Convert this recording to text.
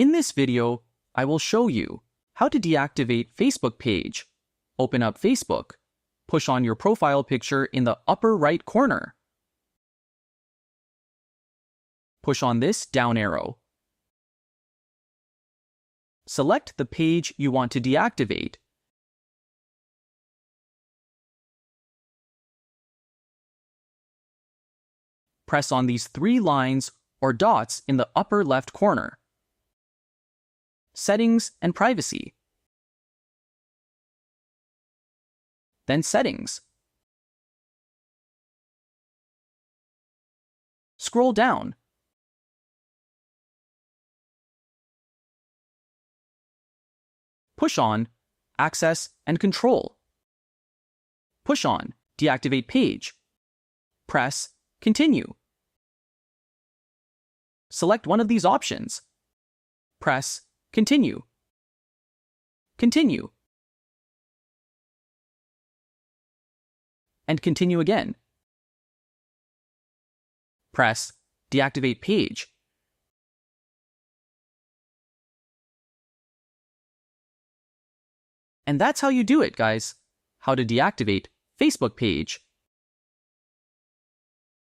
In this video, I will show you how to deactivate Facebook page. Open up Facebook. Push on your profile picture in the upper right corner. Push on this down arrow. Select the page you want to deactivate. Press on these three lines or dots in the upper left corner. Settings and Privacy. Then Settings. Scroll down. Push on Access and Control. Push on Deactivate Page. Press Continue. Select one of these options. Press Continue. Continue. And continue again. Press Deactivate Page. And that's how you do it, guys. How to deactivate Facebook page.